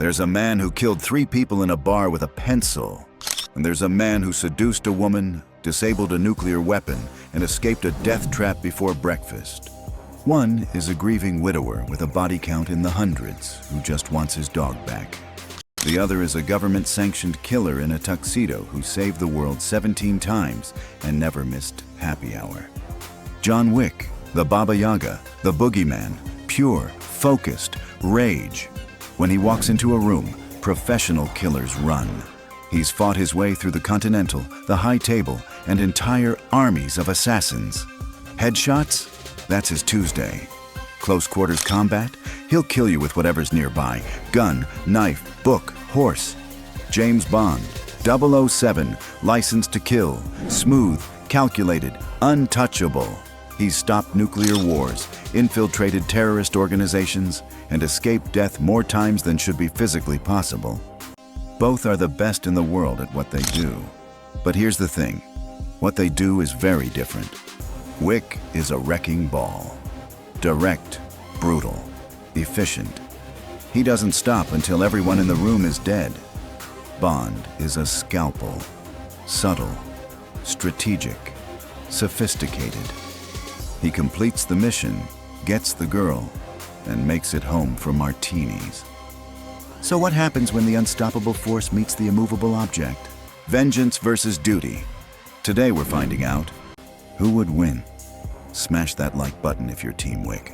There's a man who killed 3 people in a bar with a pencil. And there's a man who seduced a woman, disabled a nuclear weapon, and escaped a death trap before breakfast. One is a grieving widower with a body count in the hundreds who just wants his dog back. The other is a government-sanctioned killer in a tuxedo who saved the world 17 times and never missed happy hour. John Wick, the Baba Yaga, the boogeyman, pure, focused, rage. When he walks into a room, professional killers run. He's fought his way through the Continental, the High Table, and entire armies of assassins. Headshots? That's his Tuesday. Close quarters combat? He'll kill you with whatever's nearby. Gun, knife, book, horse. James Bond, 007, licensed to kill. Smooth, calculated, untouchable. He's stopped nuclear wars, infiltrated terrorist organizations, and escaped death more times than should be physically possible. Both are the best in the world at what they do. But here's the thing. What they do is very different. Wick is a wrecking ball. Direct, brutal, efficient. He doesn't stop until everyone in the room is dead. Bond is a scalpel. Subtle, strategic, sophisticated. He completes the mission, gets the girl, and makes it home for martinis. So what happens when the unstoppable force meets the immovable object? Vengeance versus duty. Today we're finding out who would win. Smash that like button if you're Team Wick.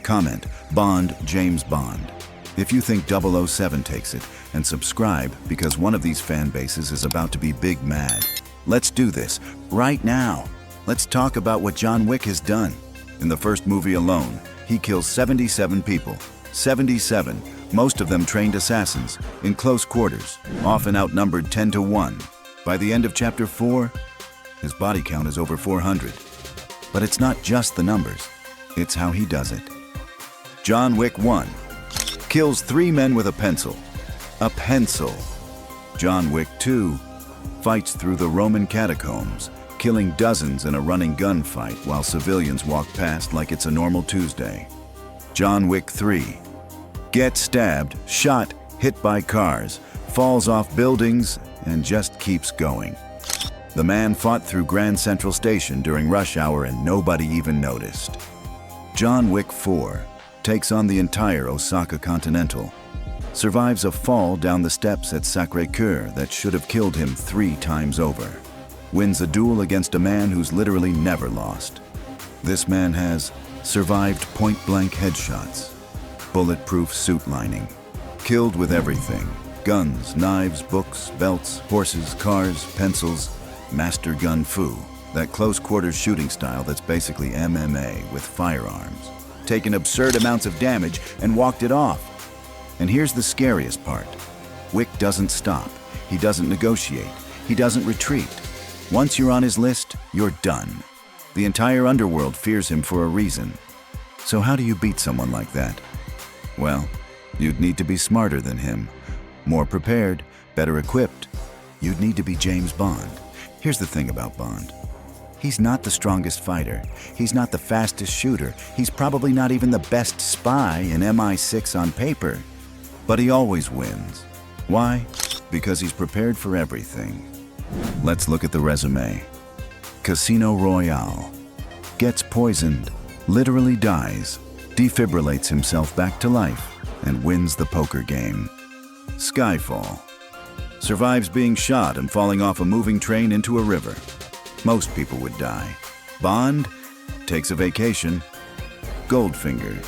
Comment, Bond, James Bond, if you think 007 takes it, and subscribe because one of these fan bases is about to be big mad. Let's do this, right now. Let's talk about what John Wick has done. In the first movie alone, he kills 77 people. 77, most of them trained assassins, in close quarters, often outnumbered 10 to 1. By the end of Chapter 4, his body count is over 400. But it's not just the numbers, it's how he does it. John Wick 1. Kills 3 men with a pencil. A pencil. John Wick 2. Fights through the Roman catacombs, killing dozens in a running gunfight while civilians walk past like it's a normal Tuesday. John Wick 3. Gets stabbed, shot, hit by cars, falls off buildings, and just keeps going. The man fought through Grand Central Station during rush hour and nobody even noticed. John Wick 4. Takes on the entire Osaka Continental. Survives a fall down the steps at Sacré-Cœur that should have killed him 3 times over. Wins a duel against a man who's literally never lost. This man has survived point-blank headshots, bulletproof suit lining, killed with everything, guns, knives, books, belts, horses, cars, pencils, master gun fu, that close-quarters shooting style that's basically MMA with firearms, taken absurd amounts of damage and walked it off. And here's the scariest part. Wick doesn't stop, he doesn't negotiate, he doesn't retreat. Once you're on his list, you're done. The entire underworld fears him for a reason. So how do you beat someone like that? Well, you'd need to be smarter than him, more prepared, better equipped. You'd need to be James Bond. Here's the thing about Bond. He's not the strongest fighter. He's not the fastest shooter. He's probably not even the best spy in MI6 on paper. But he always wins. Why? Because he's prepared for everything. Let's look at the resume. Casino Royale. Gets poisoned, literally dies, defibrillates himself back to life, and wins the poker game. Skyfall. Survives being shot and falling off a moving train into a river. Most people would die. Bond takes a vacation. Goldfinger.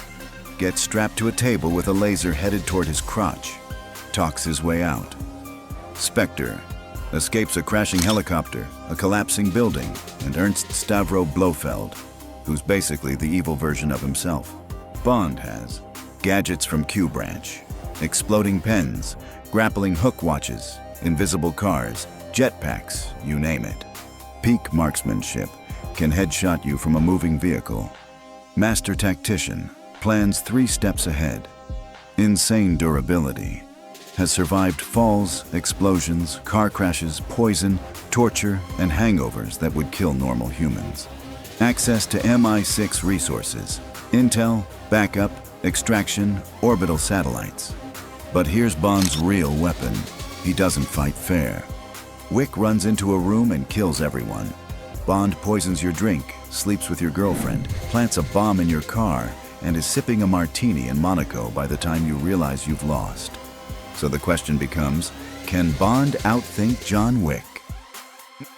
Gets strapped to a table with a laser headed toward his crotch. Talks his way out. Spectre. Escapes a crashing helicopter, a collapsing building, and Ernst Stavro Blofeld, who's basically the evil version of himself. Bond has gadgets from Q Branch, exploding pens, grappling hook watches, invisible cars, jetpacks, you name it. Peak marksmanship, can headshot you from a moving vehicle. Master tactician, plans 3 steps ahead. Insane durability. Has survived falls, explosions, car crashes, poison, torture, and hangovers that would kill normal humans. Access to MI6 resources, intel, backup, extraction, orbital satellites. But here's Bond's real weapon. He doesn't fight fair. Wick runs into a room and kills everyone. Bond poisons your drink, sleeps with your girlfriend, plants a bomb in your car, and is sipping a martini in Monaco by the time you realize you've lost. So the question becomes, can Bond outthink John Wick?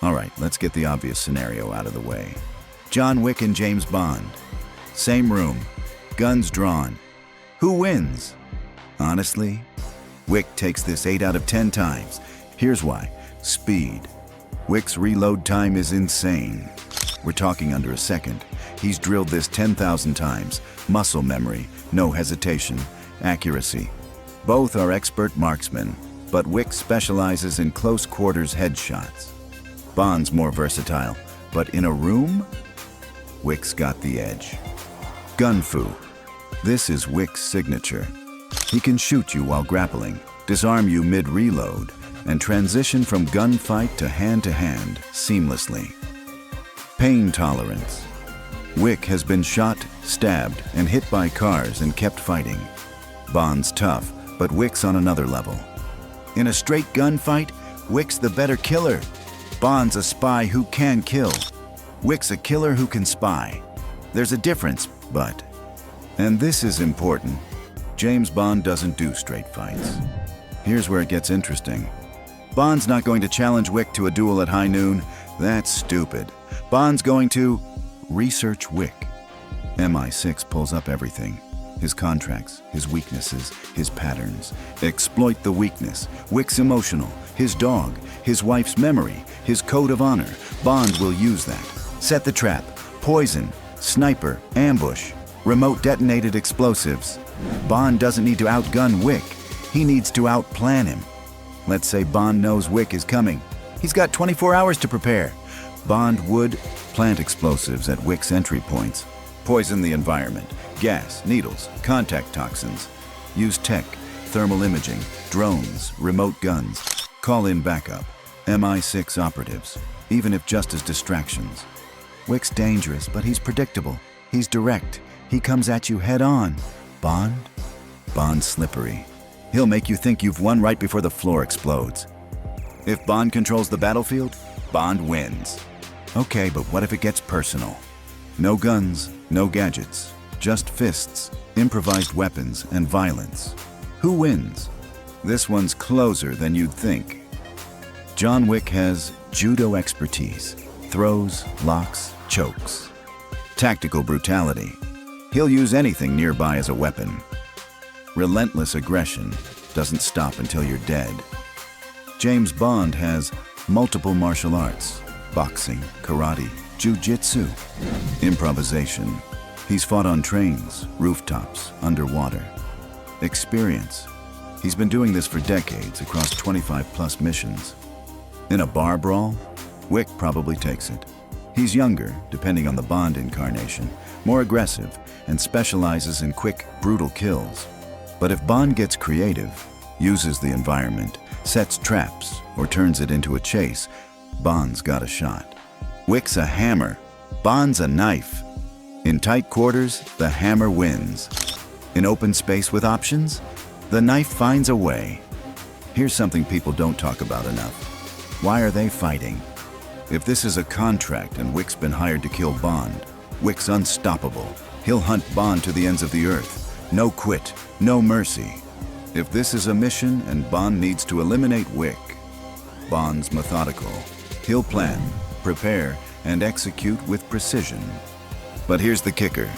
All right, let's get the obvious scenario out of the way. John Wick and James Bond. Same room, guns drawn. Who wins? Honestly, Wick takes this 8 out of 10 times. Here's why. Speed. Wick's reload time is insane. We're talking under a second. He's drilled this 10,000 times. Muscle memory, no hesitation, accuracy. Both are expert marksmen, but Wick specializes in close quarters headshots. Bond's more versatile, but in a room, Wick's got the edge. Gun fu. This is Wick's signature. He can shoot you while grappling, disarm you mid-reload, and transition from gunfight to hand seamlessly. Pain tolerance. Wick has been shot, stabbed, and hit by cars and kept fighting. Bond's tough, but Wick's on another level. In a straight gunfight, Wick's the better killer. Bond's a spy who can kill. Wick's a killer who can spy. There's a difference, but... And this is important. James Bond doesn't do straight fights. Here's where it gets interesting. Bond's not going to challenge Wick to a duel at high noon. That's stupid. Bond's going to research Wick. MI6 pulls up everything. His contracts, his weaknesses, his patterns. Exploit the weakness. Wick's emotional. His dog. His wife's memory. His code of honor. Bond will use that. Set the trap. Poison. Sniper. Ambush. Remote detonated explosives. Bond doesn't need to outgun Wick. He needs to outplan him. Let's say Bond knows Wick is coming. He's got 24 hours to prepare. Bond would plant explosives at Wick's entry points, poison the environment, gas, needles, contact toxins, use tech, thermal imaging, drones, remote guns, call in backup, MI6 operatives, even if just as distractions. Wick's dangerous, but he's predictable. He's direct. He comes at you head on. Bond's slippery. He'll make you think you've won right before the floor explodes. If Bond controls the battlefield, Bond wins. Okay, but what if it gets personal? No guns, no gadgets, just fists, improvised weapons, and violence. Who wins? This one's closer than you'd think. John Wick has judo expertise, throws, locks, chokes. Tactical brutality. He'll use anything nearby as a weapon. Relentless aggression doesn't stop until you're dead. James Bond has multiple martial arts, boxing, karate, jiu-jitsu, improvisation. He's fought on trains, rooftops, underwater. Experience. He's been doing this for decades across 25+ missions. In a bar brawl, Wick probably takes it. He's younger, depending on the Bond incarnation, more aggressive, and specializes in quick, brutal kills. But if Bond gets creative, uses the environment, sets traps, or turns it into a chase, Bond's got a shot. Wick's a hammer, Bond's a knife. In tight quarters, the hammer wins. In open space with options, the knife finds a way. Here's something people don't talk about enough. Why are they fighting? If this is a contract and Wick's been hired to kill Bond, Wick's unstoppable. He'll hunt Bond to the ends of the earth. No quit, no mercy. If this is a mission and Bond needs to eliminate Wick, Bond's methodical. He'll plan, prepare, and execute with precision. But here's the kicker.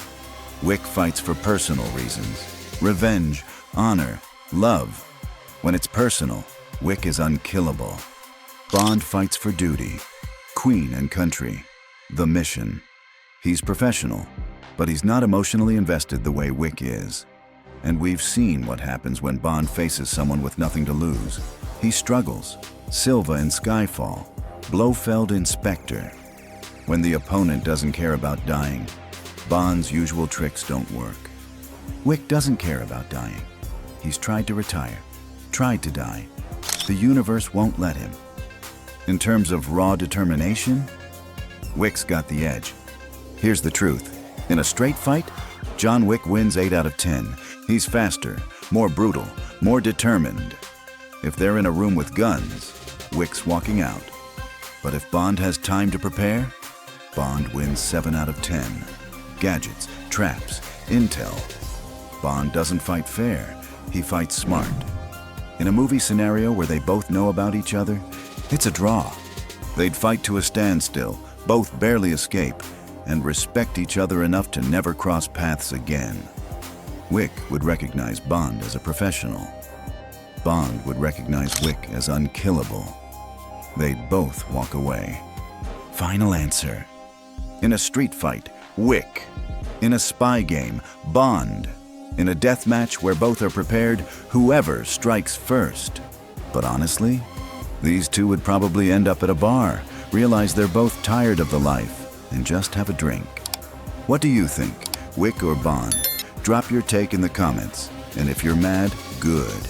Wick fights for personal reasons. Revenge, honor, love. When it's personal, Wick is unkillable. Bond fights for duty, queen and country, the mission. He's professional, but he's not emotionally invested the way Wick is. And we've seen what happens when Bond faces someone with nothing to lose. He struggles. Silva in Skyfall, Blofeld in Spectre. When the opponent doesn't care about dying, Bond's usual tricks don't work. Wick doesn't care about dying. He's tried to retire, tried to die. The universe won't let him. In terms of raw determination, Wick's got the edge. Here's the truth. In a straight fight, John Wick wins 8 out of 10. He's faster, more brutal, more determined. If they're in a room with guns, Wick's walking out. But if Bond has time to prepare, Bond wins 7 out of 10. Gadgets, traps, intel. Bond doesn't fight fair, he fights smart. In a movie scenario where they both know about each other, it's a draw. They'd fight to a standstill, both barely escape, and respect each other enough to never cross paths again. Wick would recognize Bond as a professional. Bond would recognize Wick as unkillable. They'd both walk away. Final answer. In a street fight, Wick. In a spy game, Bond. In a death match where both are prepared, whoever strikes first. But honestly, these two would probably end up at a bar, realize they're both tired of the life, and just have a drink. What do you think, Wick or Bond? Drop your take in the comments, and if you're mad, good.